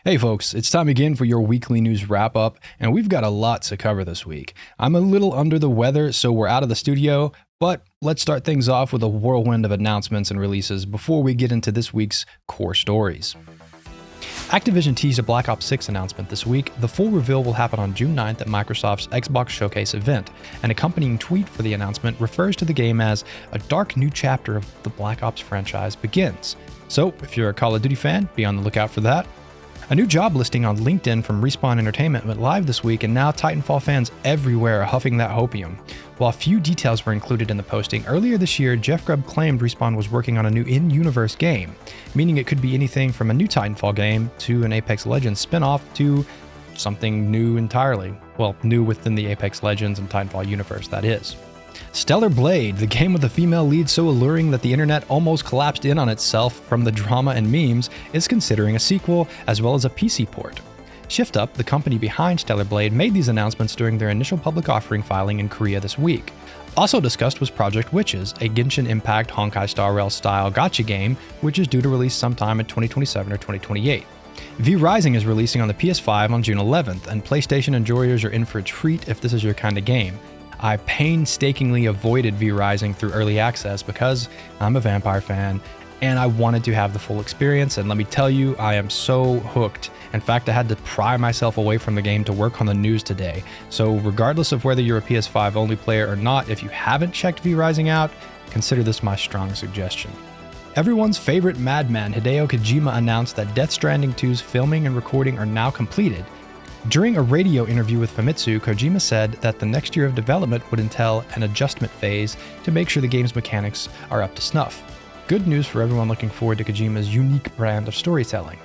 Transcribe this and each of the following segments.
Hey folks, it's time again for your weekly news wrap up, and we've got a lot to cover this week. I'm a little under the weather, so we're out of the studio, but let's start things off with a whirlwind of announcements and releases before we get into this week's core stories. Activision teased a Black Ops 6 announcement this week. The full reveal will happen on June 9th at Microsoft's Xbox Showcase event. An accompanying tweet for the announcement refers to the game as a dark new chapter of the Black Ops franchise begins. So, if you're a Call of Duty fan, be on the lookout for that. A new job listing on LinkedIn from Respawn Entertainment went live this week, and now Titanfall fans everywhere are huffing that hopium. While few details were included in the posting, earlier this year, Jeff Grubb claimed Respawn was working on a new in-universe game, meaning it could be anything from a new Titanfall game to an Apex Legends spin-off to something new entirely. Well, new within the Apex Legends and Titanfall universe, that is. Stellar Blade, the game with a female lead so alluring that the internet almost collapsed in on itself from the drama and memes, is considering a sequel as well as a PC port. ShiftUp, the company behind Stellar Blade, made these announcements during their initial public offering filing in Korea this week. Also discussed was Project Witches, a Genshin Impact Honkai Star Rail style gacha game, which is due to release sometime in 2027 or 2028. V Rising is releasing on the PS5 on June 11th, and PlayStation enjoyers are in for a treat if this is your kind of game. I painstakingly avoided V Rising through early access because I'm a vampire fan and I wanted to have the full experience, and let me tell you, I am so hooked. In fact, I had to pry myself away from the game to work on the news today. So regardless of whether you're a PS5 only player or not, if you haven't checked V Rising out, consider this my strong suggestion. Everyone's favorite madman Hideo Kojima announced that Death Stranding 2's filming and recording are now completed. During a radio interview with Famitsu, Kojima said that the next year of development would entail an adjustment phase to make sure the game's mechanics are up to snuff. Good news for everyone looking forward to Kojima's unique brand of storytelling.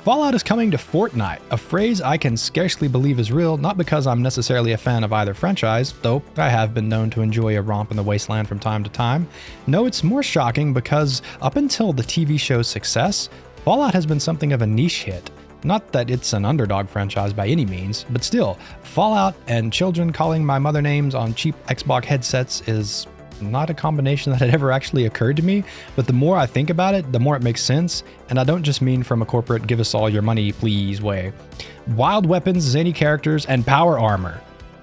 Fallout is coming to Fortnite, a phrase I can scarcely believe is real, not because I'm necessarily a fan of either franchise, though I have been known to enjoy a romp in the wasteland from time to time. No, it's more shocking because up until the TV show's success, Fallout has been something of a niche hit. Not that it's an underdog franchise by any means, but still, Fallout and children calling my mother names on cheap Xbox headsets is not a combination that had ever actually occurred to me, but the more I think about it, the more it makes sense, and I don't just mean from a corporate give us all your money please way. Wild weapons, zany characters, and power armor.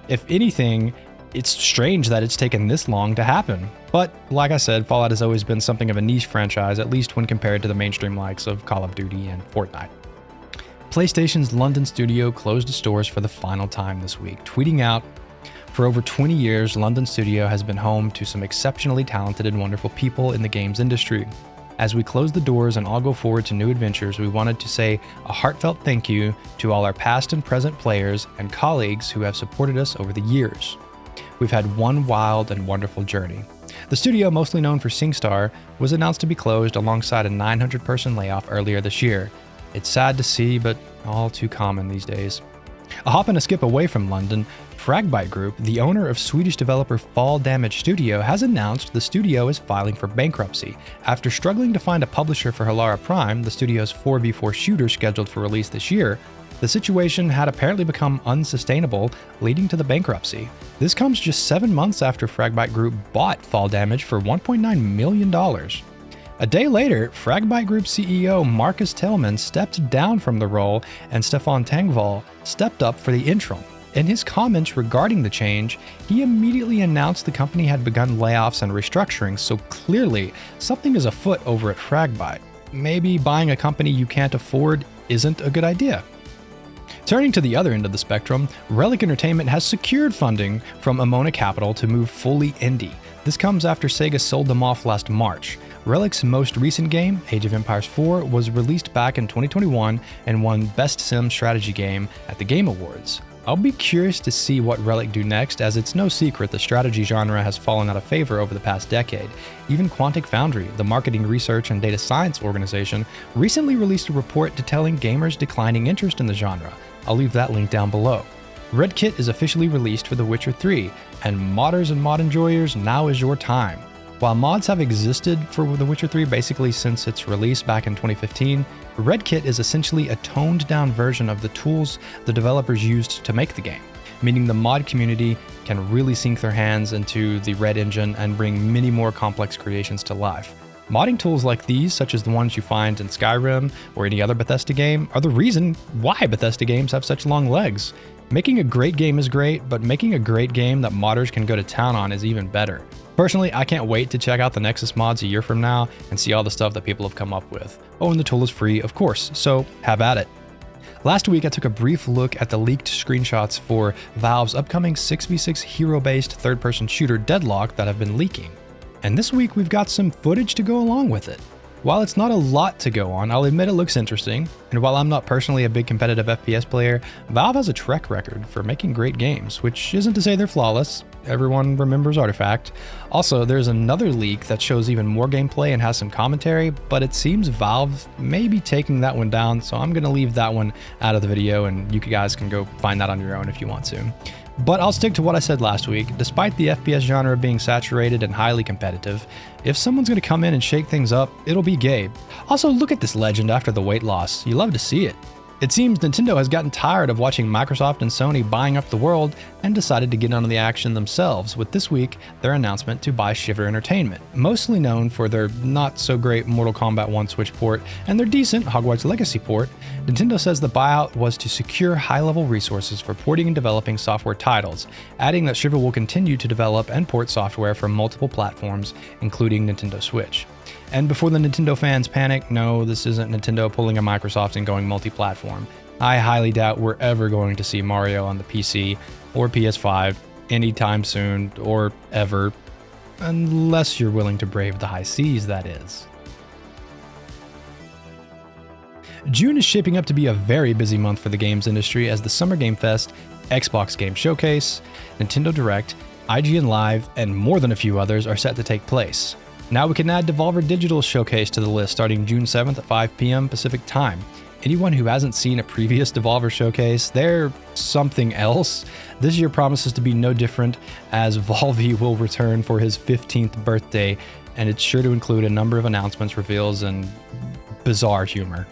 If anything, it's strange that it's taken this long to happen. But like I said, Fallout has always been something of a niche franchise, at least when compared to the mainstream likes of Call of Duty and Fortnite. PlayStation's London studio closed its doors for the final time this week, tweeting out, "For over 20 years, London Studio has been home to some exceptionally talented and wonderful people in the games industry. As we close the doors and all go forward to new adventures, we wanted to say a heartfelt thank you to all our past and present players and colleagues who have supported us over the years. We've had one wild and wonderful journey." The studio, mostly known for SingStar, was announced to be closed alongside a 900-person layoff earlier this year. It's sad to see, but all too common these days. A hop and a skip away from London, Fragbite Group, the owner of Swedish developer Fall Damage Studio, has announced the studio is filing for bankruptcy. After struggling to find a publisher for Halara Prime, the studio's 4v4 shooter scheduled for release this year, the situation had apparently become unsustainable, leading to the bankruptcy. This comes just 7 months after Fragbite Group bought Fall Damage for $1.9 million. A day later, Fragbite Group CEO Marcus Tillman stepped down from the role, and Stefan Tangvall stepped up for the interim. In his comments regarding the change, he immediately announced the company had begun layoffs and restructuring, so clearly something is afoot over at Fragbite. Maybe buying a company you can't afford isn't a good idea. Turning to the other end of the spectrum, Relic Entertainment has secured funding from Amona Capital to move fully indie. This comes after Sega sold them off last March. Relic's most recent game, Age of Empires 4, was released back in 2021 and won Best Sim Strategy Game at the Game Awards. I'll be curious to see what Relic do next, as it's no secret the strategy genre has fallen out of favor over the past decade. Even Quantic Foundry, the marketing research and data science organization, recently released a report detailing gamers' declining interest in the genre. I'll leave that link down below. Red Kit is officially released for The Witcher 3, and modders and mod enjoyers, now is your time. While mods have existed for The Witcher 3 basically since its release back in 2015, Red Kit is essentially a toned-down version of the tools the developers used to make the game, meaning the mod community can really sink their hands into the Red engine and bring many more complex creations to life. Modding tools like these, such as the ones you find in Skyrim or any other Bethesda game, are the reason why Bethesda games have such long legs. Making a great game is great, but making a great game that modders can go to town on is even better. Personally, I can't wait to check out the Nexus mods a year from now and see all the stuff that people have come up with. Oh, and the tool is free, of course, so have at it. Last week, I took a brief look at the leaked screenshots for Valve's upcoming 6v6 hero-based third-person shooter Deadlock that have been leaking. And this week, we've got some footage to go along with it. While it's not a lot to go on, I'll admit it looks interesting, and while I'm not personally a big competitive FPS player, Valve has a track record for making great games, which isn't to say they're flawless. Everyone remembers Artifact. Also, there's another leak that shows even more gameplay and has some commentary, but it seems Valve may be taking that one down, so I'm going to leave that one out of the video, and you guys can go find that on your own if you want to. But I'll stick to what I said last week. Despite the FPS genre being saturated and highly competitive, if someone's going to come in and shake things up, it'll be Gabe. Also, look at this legend after the weight loss. You love to see it. It seems Nintendo has gotten tired of watching Microsoft and Sony buying up the world and decided to get on the action themselves with this week their announcement to buy Shiver Entertainment, mostly known for their not-so-great Mortal Kombat 1 Switch port and their decent Hogwarts Legacy port. Nintendo says the buyout was to secure high-level resources for porting and developing software titles, adding that Shiver will continue to develop and port software from multiple platforms, including Nintendo Switch. And before the Nintendo fans panic, no, this isn't Nintendo pulling a Microsoft and going multi-platform. I highly doubt we're ever going to see Mario on the PC or PS5 anytime soon or ever, unless you're willing to brave the high seas, that is. June is shaping up to be a very busy month for the games industry as the Summer Game Fest, Xbox Game Showcase, Nintendo Direct, IGN Live, and more than a few others are set to take place. Now we can add Devolver Digital's showcase to the list starting June 7th at 5 p.m. Pacific Time. Anyone who hasn't seen a previous Devolver showcase, they're something else. This year promises to be no different as Volvi will return for his 15th birthday, and it's sure to include a number of announcements, reveals, and bizarre humor.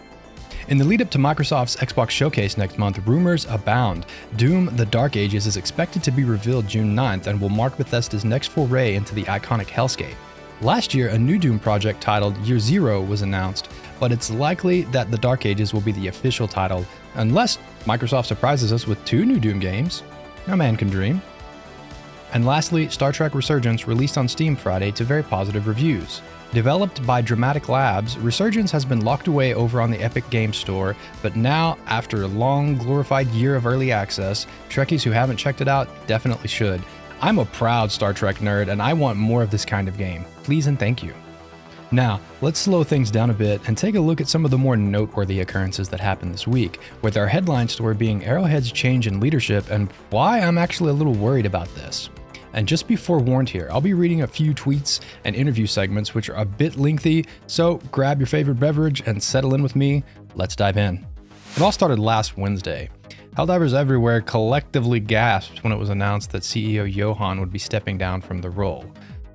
In the lead up to Microsoft's Xbox Showcase next month, rumors abound. Doom: The Dark Ages is expected to be revealed June 9th and will mark Bethesda's next foray into the iconic hellscape. Last year, a new Doom project titled Year Zero was announced, but it's likely that The Dark Ages will be the official title, unless Microsoft surprises us with 2 new Doom games. No man can dream. And lastly, Star Trek Resurgence released on Steam Friday to very positive reviews. Developed by Dramatic Labs, Resurgence has been locked away over on the Epic Games Store, but now, after a long, glorified year of early access, Trekkies who haven't checked it out definitely should. I'm a proud Star Trek nerd, and I want more of this kind of game. Please and thank you. Now, let's slow things down a bit and take a look at some of the more noteworthy occurrences that happened this week, with our headline story being Arrowhead's change in leadership and why I'm actually a little worried about this. And just be forewarned here, I'll be reading a few tweets and interview segments which are a bit lengthy, so grab your favorite beverage and settle in with me. Let's dive in. It all started last Wednesday. Helldivers everywhere collectively gasped when it was announced that CEO Johan would be stepping down from the role.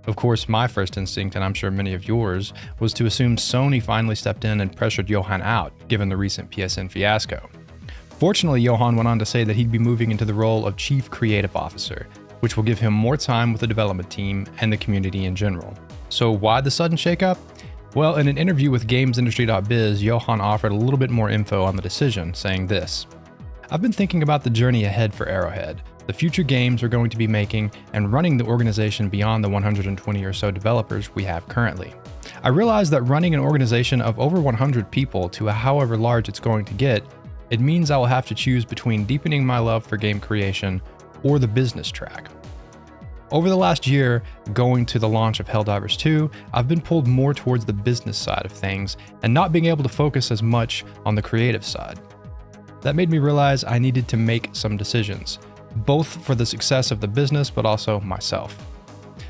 Of course, my first instinct, and I'm sure many of yours, was to assume Sony finally stepped in and pressured Johan out, given the recent PSN fiasco. Fortunately, Johan went on to say that he'd be moving into the role of Chief Creative Officer, which will give him more time with the development team and the community in general. So why the sudden shakeup? Well, in an interview with GamesIndustry.biz, Johan offered a little bit more info on the decision, saying this: "I've been thinking about the journey ahead for Arrowhead, the future games we're going to be making, and running the organization beyond the 120 or so developers we have currently. I realize that running an organization of over 100 people to however large it's going to get, it means I will have to choose between deepening my love for game creation or the business track. Over the last year, going to the launch of Helldivers 2, I've been pulled more towards the business side of things and not being able to focus as much on the creative side. That made me realize I needed to make some decisions, both for the success of the business but also myself.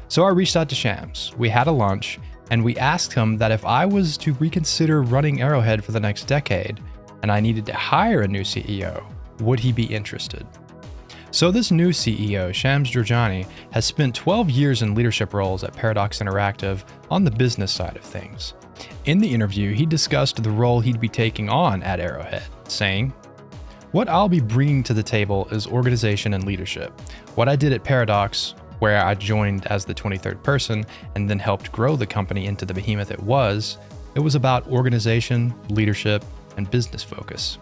So I reached out to Shams, we had a lunch, and we asked him that if I was to reconsider running Arrowhead for the next decade, and I needed to hire a new CEO, would he be interested? So this new CEO, Shams Jorjani, has spent 12 years in leadership roles at Paradox Interactive on the business side of things. In the interview, he discussed the role he'd be taking on at Arrowhead, saying, "What I'll be bringing to the table is organization and leadership. What I did at Paradox where I joined as the 23rd person and then helped grow the company into the behemoth it was about organization, leadership, and business focus.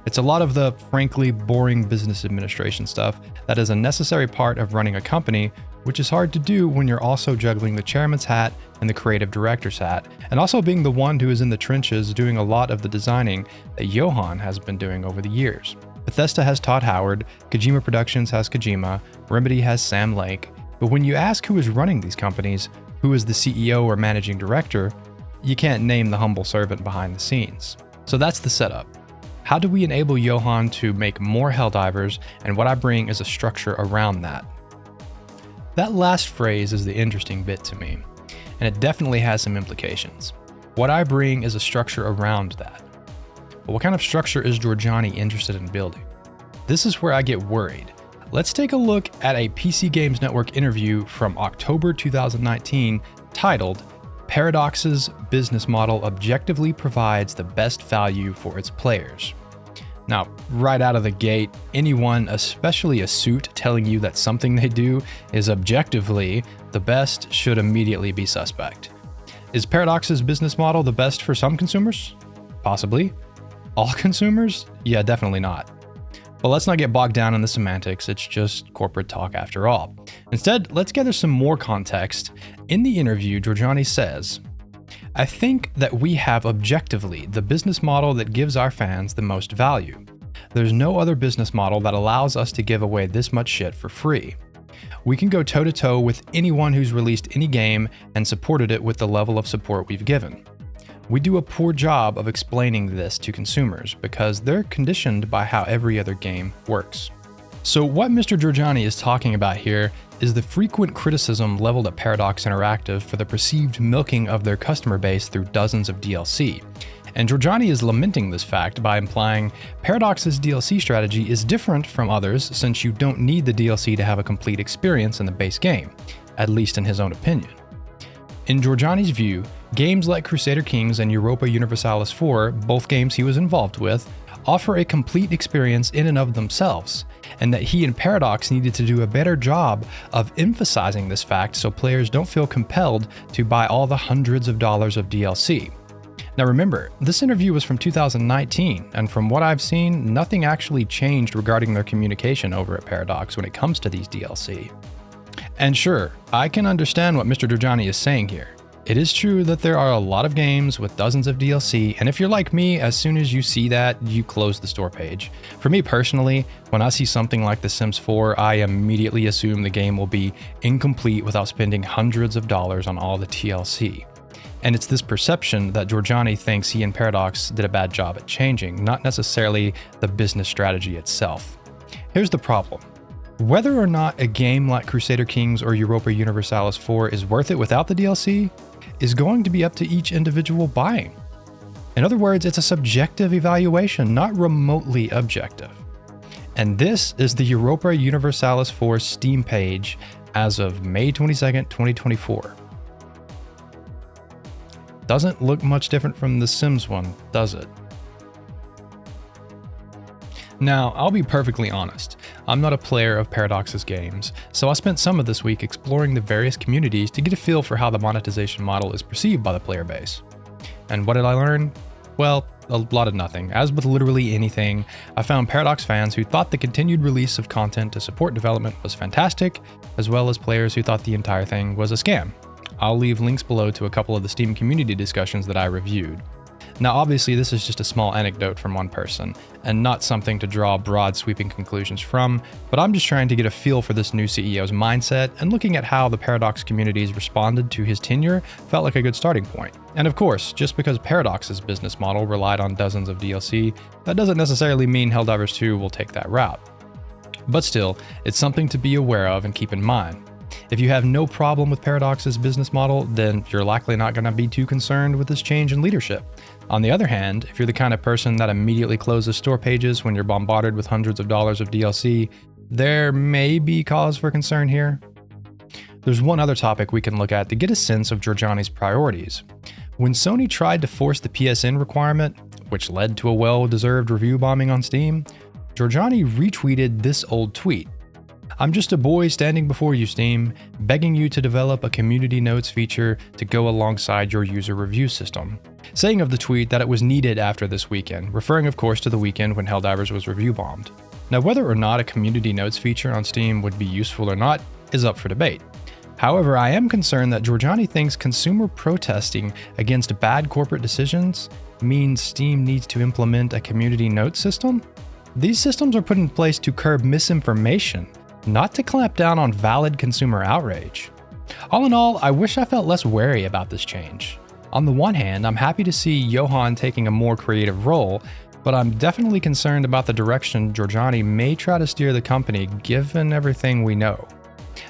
It's a lot of the frankly boring business administration stuff that is a necessary part of running a company, which is hard to do when you're also juggling the chairman's hat and the creative director's hat, and also being the one who is in the trenches doing a lot of the designing that Johan has been doing over the years. Bethesda has Todd Howard, Kojima Productions has Kojima, Remedy has Sam Lake, but when you ask who is running these companies, who is the CEO or managing director, you can't name the humble servant behind the scenes. So that's the setup. How do we enable Johan to make more Helldivers, and what I bring is a structure around that? That last phrase is the interesting bit to me, and it definitely has some implications. What I bring is a structure around that. But what kind of structure is Giorgiani interested in building? This is where I get worried. Let's take a look at a PC Games Network interview from October 2019 titled, "Paradox's business model objectively provides the best value for its players." Now, right out of the gate, anyone, especially a suit, telling you that something they do is objectively the best should immediately be suspect. Is Paradox's business model the best for some consumers? Possibly. All consumers? Yeah, definitely not. But let's not get bogged down in the semantics, it's just corporate talk after all. Instead, let's gather some more context. In the interview, Giorgiani says, "I think that we have objectively the business model that gives our fans the most value. There's no other business model that allows us to give away this much shit for free. We can go toe-to-toe with anyone who's released any game and supported it with the level of support we've given. We do a poor job of explaining this to consumers because they're conditioned by how every other game works." So what Mr. Giorgiani is talking about here is the frequent criticism leveled at Paradox Interactive for the perceived milking of their customer base through dozens of DLC. And Giorgiani is lamenting this fact by implying Paradox's DLC strategy is different from others since you don't need the DLC to have a complete experience in the base game, at least in his own opinion. In Giorgiani's view, games like Crusader Kings and Europa Universalis 4, both games he was involved with, offer a complete experience in and of themselves, and that he and Paradox needed to do a better job of emphasizing this fact so players don't feel compelled to buy all the hundreds of dollars of DLC. Now remember, this interview was from 2019, and from what I've seen, nothing actually changed regarding their communication over at Paradox when it comes to these DLC. And sure, I can understand what Mr. Giorgiani is saying here. It is true that there are a lot of games with dozens of DLC, and if you're like me, as soon as you see that, you close the store page. For me personally, when I see something like The Sims 4, I immediately assume the game will be incomplete without spending hundreds of dollars on all the TLC. And it's this perception that Giorgiani thinks he and Paradox did a bad job at changing, not necessarily the business strategy itself. Here's the problem. Whether or not a game like Crusader Kings or Europa Universalis 4 is worth it without the DLC is going to be up to each individual buying. In other words, it's a subjective evaluation, not remotely objective. And this is the Europa Universalis 4 Steam page as of May 22nd, 2024. Doesn't look much different from the Sims one, does it? Now, I'll be perfectly honest, I'm not a player of Paradox's games, so I spent some of this week exploring the various communities to get a feel for how the monetization model is perceived by the player base. And what did I learn? Well, a lot of nothing. As with literally anything, I found Paradox fans who thought the continued release of content to support development was fantastic, as well as players who thought the entire thing was a scam. I'll leave links below to a couple of the Steam community discussions that I reviewed. Now obviously this is just a small anecdote from one person, and not something to draw broad sweeping conclusions from, but I'm just trying to get a feel for this new CEO's mindset, and looking at how the Paradox communities responded to his tenure felt like a good starting point. And of course, just because Paradox's business model relied on dozens of DLC, that doesn't necessarily mean Helldivers 2 will take that route. But still, it's something to be aware of and keep in mind. If you have no problem with Paradox's business model, then you're likely not going to be too concerned with this change in leadership. On the other hand, if you're the kind of person that immediately closes store pages when you're bombarded with hundreds of dollars of DLC, there may be cause for concern here. There's one other topic we can look at to get a sense of Giorgiani's priorities. When Sony tried to force the PSN requirement, which led to a well-deserved review bombing on Steam, Giorgiani retweeted this old tweet. I'm just a boy standing before you, Steam, begging you to develop a community notes feature to go alongside your user review system. Saying of the tweet that it was needed after this weekend, referring of course to the weekend when Helldivers was review bombed. Now, whether or not a community notes feature on Steam would be useful or not is up for debate. However, I am concerned that Giorgiani thinks consumer protesting against bad corporate decisions means Steam needs to implement a community notes system. These systems are put in place to curb misinformation, not to clamp down on valid consumer outrage. All in all, I wish I felt less wary about this change. On the one hand, I'm happy to see Johan taking a more creative role, but I'm definitely concerned about the direction Giorgiani may try to steer the company given everything we know.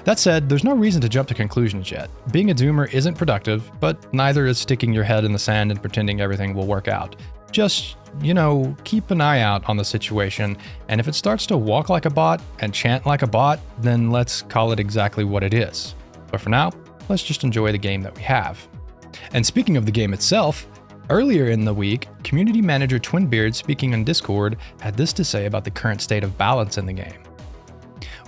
That said, there's no reason to jump to conclusions yet. Being a doomer isn't productive, but neither is sticking your head in the sand and pretending everything will work out. Just, keep an eye out on the situation, and if it starts to walk like a bot and chant like a bot, then let's call it exactly what it is. But for now, let's just enjoy the game that we have. And speaking of the game itself, earlier in the week, community manager Twinbeard, speaking on Discord, had this to say about the current state of balance in the game.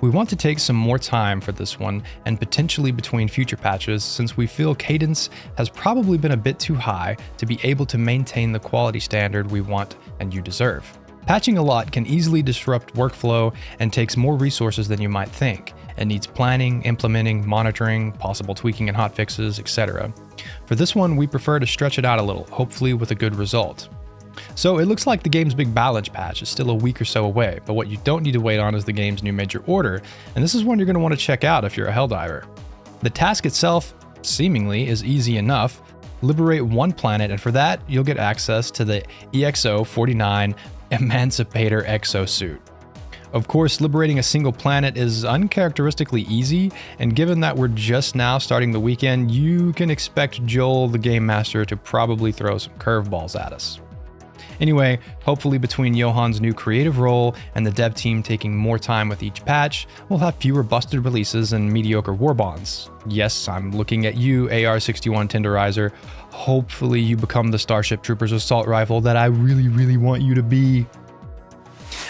We want to take some more time for this one and potentially between future patches, since we feel cadence has probably been a bit too high to be able to maintain the quality standard we want and you deserve. Patching a lot can easily disrupt workflow and takes more resources than you might think. It needs planning, implementing, monitoring, possible tweaking and hotfixes, etc. For this one, we prefer to stretch it out a little, hopefully with a good result. So it looks like the game's big balance patch is still a week or so away, but what you don't need to wait on is the game's new major order, and this is one you're going to want to check out if you're a Helldiver. The task itself, seemingly, is easy enough. Liberate one planet, and for that, you'll get access to the EXO-49 Emancipator exosuit. Of course, liberating a single planet is uncharacteristically easy, and given that we're just now starting the weekend, you can expect Joel, the game master, to probably throw some curveballs at us. Anyway, hopefully between Johan's new creative role and the dev team taking more time with each patch, we'll have fewer busted releases and mediocre war bonds. Yes, I'm looking at you, AR-61 Tenderizer. Hopefully you become the Starship Troopers assault rifle that I really want you to be.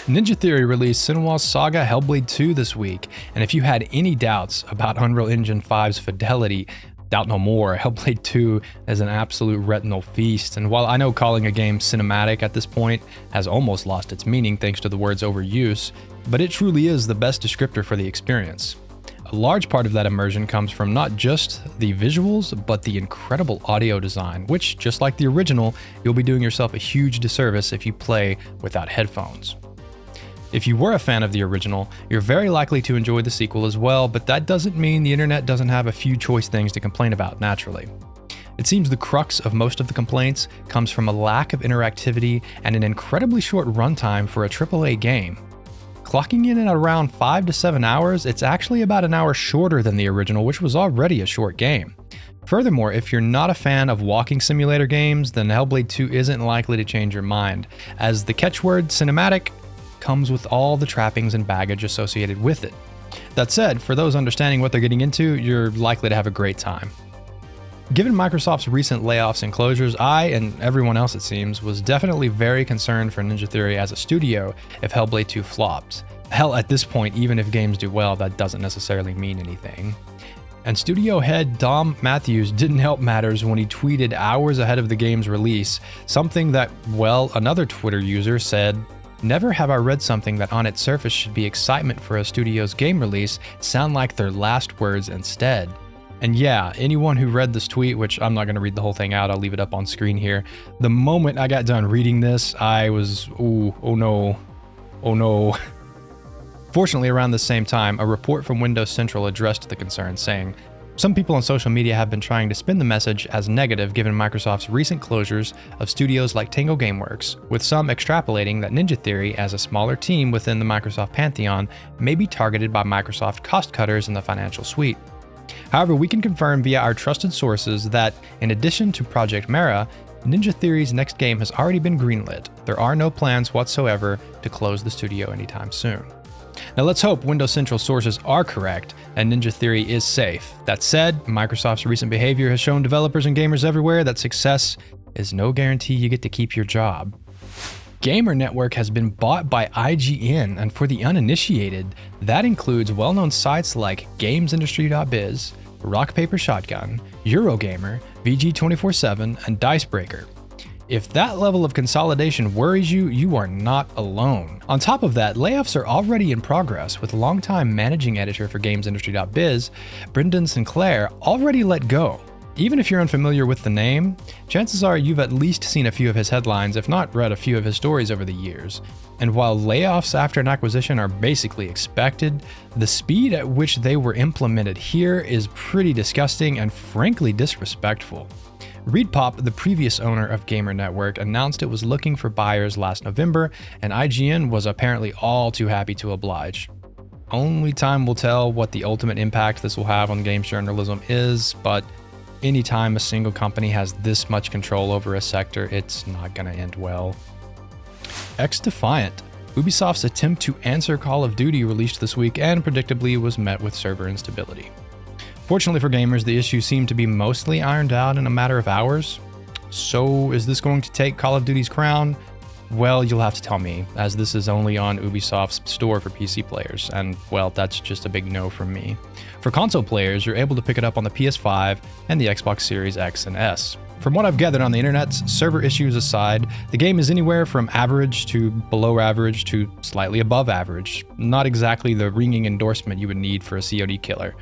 Ninja Theory released Senua's Saga Hellblade 2 this week, and if you had any doubts about Unreal Engine 5's fidelity, doubt no more. Hellblade 2 is an absolute retinal feast, and while I know calling a game cinematic at this point has almost lost its meaning thanks to the word's overuse, but it truly is the best descriptor for the experience. A large part of that immersion comes from not just the visuals, but the incredible audio design, which, just like the original, you'll be doing yourself a huge disservice if you play without headphones. If you were a fan of the original, you're very likely to enjoy the sequel as well, but that doesn't mean the internet doesn't have a few choice things to complain about naturally. It seems the crux of most of the complaints comes from a lack of interactivity and an incredibly short runtime for a AAA game. Clocking in at around 5 to 7 hours, it's actually about an hour shorter than the original, which was already a short game. Furthermore, if you're not a fan of walking simulator games, then Hellblade 2 isn't likely to change your mind, as the catchword cinematic comes with all the trappings and baggage associated with it. That said, for those understanding what they're getting into, you're likely to have a great time. Given Microsoft's recent layoffs and closures, I, and everyone else it seems, was definitely very concerned for Ninja Theory as a studio if Hellblade 2 flopped. Hell, at this point, even if games do well, that doesn't necessarily mean anything. And studio head Dom Matthews didn't help matters when he tweeted hours ahead of the game's release, something that, well, another Twitter user said, "Never have I read something that on its surface should be excitement for a studio's game release sound like their last words instead." And yeah, anyone who read this tweet, which I'm not going to read the whole thing out, I'll leave it up on screen here. The moment I got done reading this, I was, oh no. Fortunately, around the same time, a report from Windows Central addressed the concern, saying, "Some people on social media have been trying to spin the message as negative given Microsoft's recent closures of studios like Tango Gameworks, with some extrapolating that Ninja Theory, as a smaller team within the Microsoft pantheon, may be targeted by Microsoft cost cutters in the financial suite. However, we can confirm via our trusted sources that, in addition to Project Mara, Ninja Theory's next game has already been greenlit. There are no plans whatsoever to close the studio anytime soon." Now let's hope Windows Central sources are correct and Ninja Theory is safe. That said, Microsoft's recent behavior has shown developers and gamers everywhere that success is no guarantee you get to keep your job. Gamer Network has been bought by IGN, and for the uninitiated, that includes well-known sites like GamesIndustry.biz, Rock Paper Shotgun, Eurogamer, VG247, and Dicebreaker. If that level of consolidation worries you, you are not alone. On top of that, layoffs are already in progress, with longtime managing editor for GamesIndustry.biz, Brendan Sinclair, already let go. Even if you're unfamiliar with the name, chances are you've at least seen a few of his headlines, if not read a few of his stories over the years. And while layoffs after an acquisition are basically expected, the speed at which they were implemented here is pretty disgusting and frankly disrespectful. ReedPop, the previous owner of Gamer Network, announced it was looking for buyers last November, and IGN was apparently all too happy to oblige. Only time will tell what the ultimate impact this will have on games journalism is, but anytime a single company has this much control over a sector, it's not going to end well. XDefiant, Ubisoft's attempt to answer Call of Duty, released this week and predictably was met with server instability. Fortunately for gamers, the issue seemed to be mostly ironed out in a matter of hours. So is this going to take Call of Duty's crown? Well, you'll have to tell me, as this is only on Ubisoft's store for PC players, and well, that's just a big no from me. For console players, you're able to pick it up on the PS5 and the Xbox Series X and S. From what I've gathered on the internet, server issues aside, the game is anywhere from average to below average to slightly above average. Not exactly the ringing endorsement you would need for a COD killer.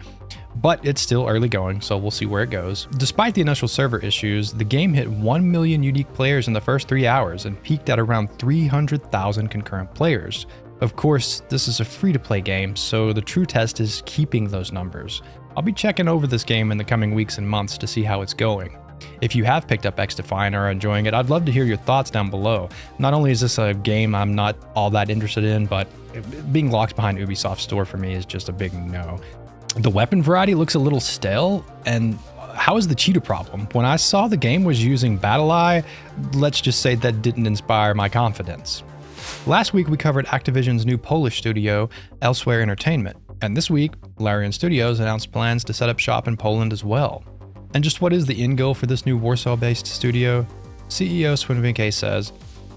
But it's still early going, so we'll see where it goes. Despite the initial server issues, the game hit 1 million unique players in the first 3 hours and peaked at around 300,000 concurrent players. Of course, this is a free-to-play game, so the true test is keeping those numbers. I'll be checking over this game in the coming weeks and months to see how it's going. If you have picked up XDefiant and are enjoying it, I'd love to hear your thoughts down below. Not only is this a game I'm not all that interested in, but being locked behind Ubisoft's store for me is just a big no. The weapon variety looks a little stale, and how is the cheater problem? When I saw the game was using BattlEye, let's just say that didn't inspire my confidence. Last week we covered Activision's new Polish studio, Elsewhere Entertainment, and this week, Larian Studios announced plans to set up shop in Poland as well. And just what is the end goal for this new Warsaw-based studio? CEO Swinvinke says,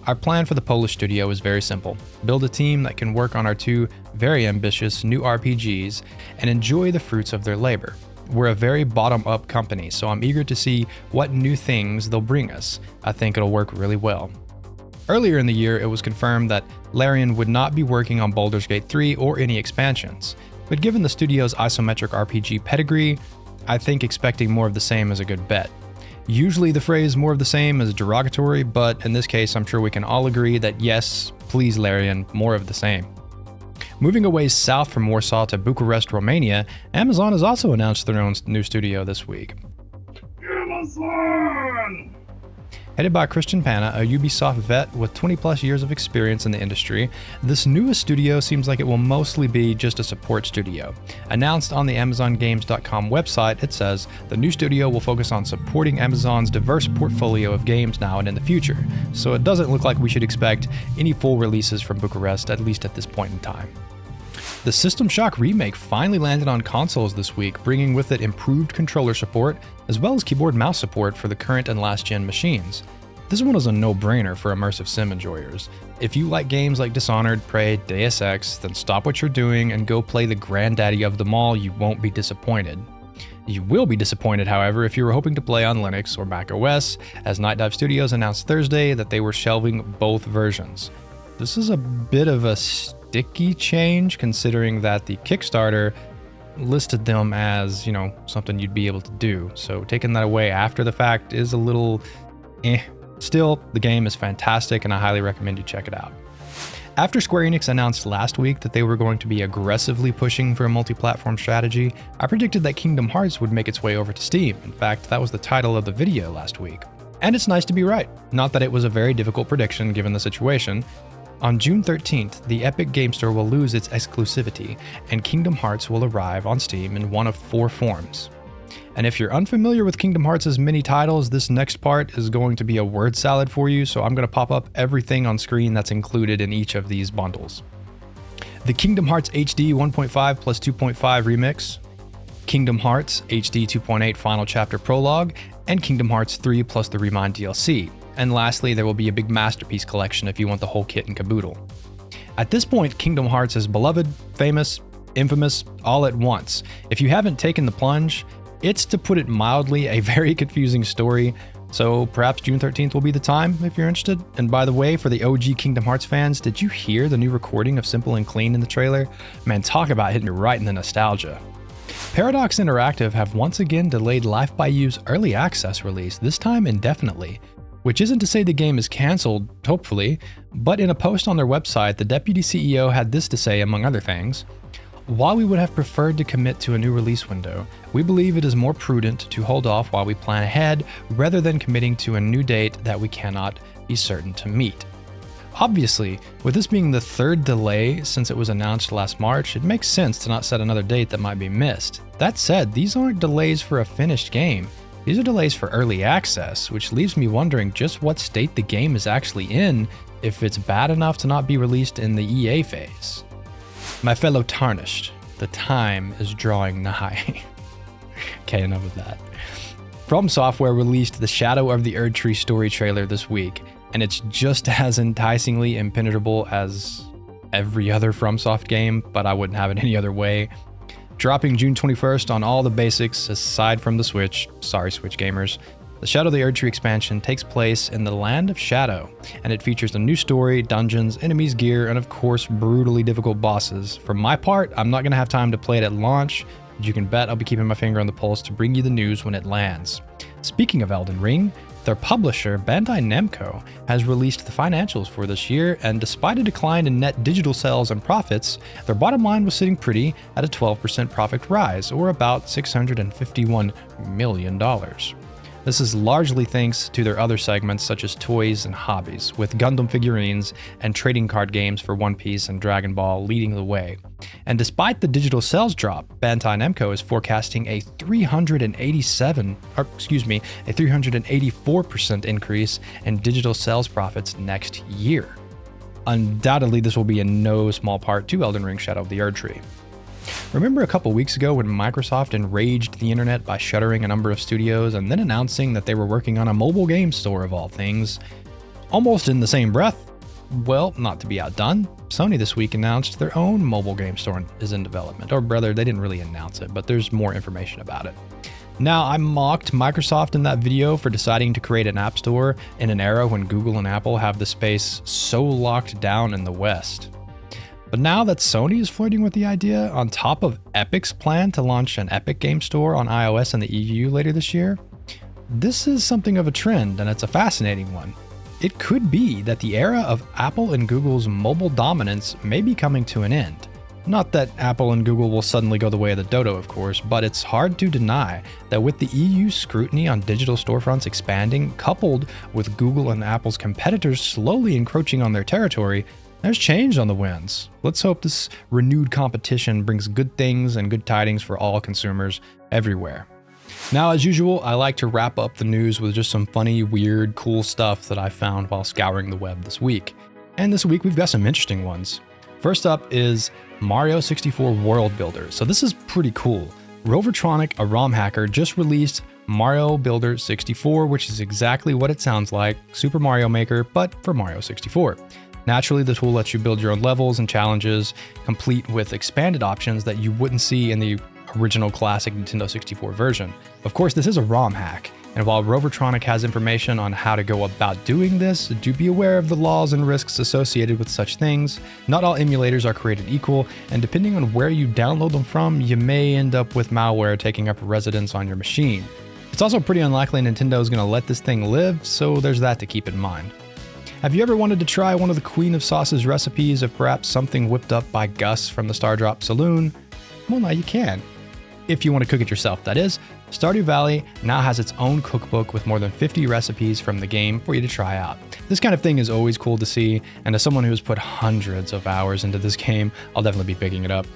"Our plan for the Polish studio is very simple. Build a team that can work on our 2 very ambitious new RPGs and enjoy the fruits of their labor. We're a very bottom-up company, so I'm eager to see what new things they'll bring us. I think it'll work really well." Earlier in the year, it was confirmed that Larian would not be working on Baldur's Gate 3 or any expansions. But given the studio's isometric RPG pedigree, I think expecting more of the same is a good bet. Usually the phrase more of the same is derogatory, but in this case I'm sure we can all agree that yes, please Larian, more of the same. Moving away south from Warsaw to Bucharest, Romania, Amazon has also announced their own new studio this week. Amazon! Headed by Christian Pana, a Ubisoft vet with 20 plus years of experience in the industry, this newest studio seems like it will mostly be just a support studio. Announced on the AmazonGames.com website, it says, the new studio will focus on supporting Amazon's diverse portfolio of games now and in the future, so it doesn't look like we should expect any full releases from Bucharest, at least at this point in time. The System Shock remake finally landed on consoles this week, bringing with it improved controller support, as well as keyboard mouse support for the current and last-gen machines. This one is a no-brainer for immersive sim enjoyers. If you like games like Dishonored, Prey, Deus Ex, then stop what you're doing and go play the granddaddy of them all, you won't be disappointed. You will be disappointed, however, if you were hoping to play on Linux or Mac OS, as Night Dive Studios announced Thursday that they were shelving both versions. This is a bit of a sticky change, considering that the Kickstarter listed them as, something you'd be able to do. So taking that away after the fact is a little Still, the game is fantastic and I highly recommend you check it out. After Square Enix announced last week that they were going to be aggressively pushing for a multi-platform strategy, I predicted that Kingdom Hearts would make its way over to Steam. In fact, that was the title of the video last week. And it's nice to be right. Not that it was a very difficult prediction given the situation. On June 13th, the Epic Game Store will lose its exclusivity, and Kingdom Hearts will arrive on Steam in one of 4 forms. And if you're unfamiliar with Kingdom Hearts' many titles, this next part is going to be a word salad for you, so I'm going to pop up everything on screen that's included in each of these bundles. The Kingdom Hearts HD 1.5 plus 2.5 Remix, Kingdom Hearts HD 2.8 Final Chapter Prologue, and Kingdom Hearts 3 plus the Remind DLC. And lastly, there will be a big masterpiece collection if you want the whole kit and caboodle. At this point, Kingdom Hearts is beloved, famous, infamous, all at once. If you haven't taken the plunge, it's, to put it mildly, a very confusing story. So perhaps June 13th will be the time if you're interested. And by the way, for the OG Kingdom Hearts fans, did you hear the new recording of Simple and Clean in the trailer? Man, talk about hitting right in the nostalgia. Paradox Interactive have once again delayed Life by You's early access release, this time indefinitely. Which isn't to say the game is cancelled, hopefully, but in a post on their website, the deputy CEO had this to say, among other things. While we would have preferred to commit to a new release window, we believe it is more prudent to hold off while we plan ahead rather than committing to a new date that we cannot be certain to meet. Obviously, with this being the third delay since it was announced last March, it makes sense to not set another date that might be missed. That said, these aren't delays for a finished game. These are delays for early access, which leaves me wondering just what state the game is actually in if it's bad enough to not be released in the EA phase. My fellow Tarnished, the time is drawing nigh. Okay, enough of that. From Software released the Shadow of the Erdtree story trailer this week, and it's just as enticingly impenetrable as every other FromSoft game, but I wouldn't have it any other way. Dropping June 21st on all the basics aside from the Switch, sorry Switch gamers. The Shadow of the Erdtree expansion takes place in the Land of Shadow, and it features a new story, dungeons, enemies, gear, and of course brutally difficult bosses. For my part, I'm not going to have time to play it at launch, but you can bet I'll be keeping my finger on the pulse to bring you the news when it lands. Speaking of Elden Ring, their publisher, Bandai Namco, has released the financials for this year, and despite a decline in net digital sales and profits, their bottom line was sitting pretty at a 12% profit rise, or about $651 million. This is largely thanks to their other segments such as toys and hobbies, with Gundam figurines and trading card games for One Piece and Dragon Ball leading the way. And despite the digital sales drop, Bandai Namco is forecasting a 384% increase in digital sales profits next year. Undoubtedly, this will be in no small part to Elden Ring Shadow of the Erdtree. Remember a couple weeks ago when Microsoft enraged the internet by shuttering a number of studios and then announcing that they were working on a mobile game store of all things? Almost in the same breath, well, not to be outdone, Sony this week announced their own mobile game store is in development. Or rather, they didn't really announce it, but there's more information about it. Now, I mocked Microsoft in that video for deciding to create an app store in an era when Google and Apple have the space so locked down in the West. But now that Sony is flirting with the idea, on top of Epic's plan to launch an Epic Game Store on iOS and the EU later this year, this is something of a trend, and it's a fascinating one. It could be that the era of Apple and Google's mobile dominance may be coming to an end. Not that Apple and Google will suddenly go the way of the dodo, of course, but it's hard to deny that with the EU's scrutiny on digital storefronts expanding, coupled with Google and Apple's competitors slowly encroaching on their territory, there's change on the winds. Let's hope this renewed competition brings good things and good tidings for all consumers everywhere. Now, as usual, I like to wrap up the news with just some funny, weird, cool stuff that I found while scouring the web this week. And this week we've got some interesting ones. First up is Mario 64 World Builder. So this is pretty cool. Rovertronic, a ROM hacker, just released Mario Builder 64, which is exactly what it sounds like, Super Mario Maker, but for Mario 64. Naturally, the tool lets you build your own levels and challenges, complete with expanded options that you wouldn't see in the original classic Nintendo 64 version. Of course, this is a ROM hack, and while Rovertronic has information on how to go about doing this, do be aware of the laws and risks associated with such things. Not all emulators are created equal, and depending on where you download them from, you may end up with malware taking up residence on your machine. It's also pretty unlikely Nintendo is going to let this thing live, so there's that to keep in mind. Have you ever wanted to try one of the Queen of Sauce's recipes of perhaps something whipped up by Gus from the Stardrop Saloon? Well, now you can. If you want to cook it yourself, that is. Stardew Valley now has its own cookbook with more than 50 recipes from the game for you to try out. This kind of thing is always cool to see, and as someone who has put hundreds of hours into this game, I'll definitely be picking it up.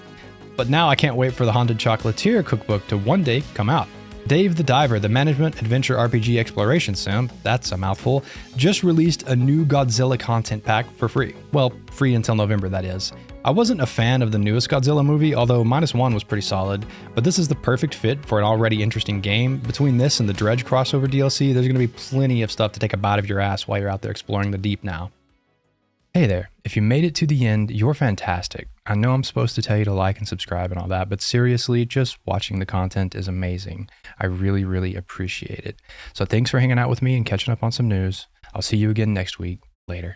But now I can't wait for the Haunted Chocolatier cookbook to one day come out. Dave the Diver, the management adventure RPG exploration sim, that's a mouthful, just released a new Godzilla content pack for free. Well, free until November, that is. I wasn't a fan of the newest Godzilla movie, although -1 was pretty solid, but this is the perfect fit for an already interesting game. Between this and the Dredge crossover DLC, there's going to be plenty of stuff to take a bite of your ass while you're out there exploring the deep now. Hey there, if you made it to the end, you're fantastic. I know I'm supposed to tell you to like and subscribe and all that, but seriously, just watching the content is amazing. I really appreciate it. So thanks for hanging out with me and catching up on some news. I'll see you again next week. Later.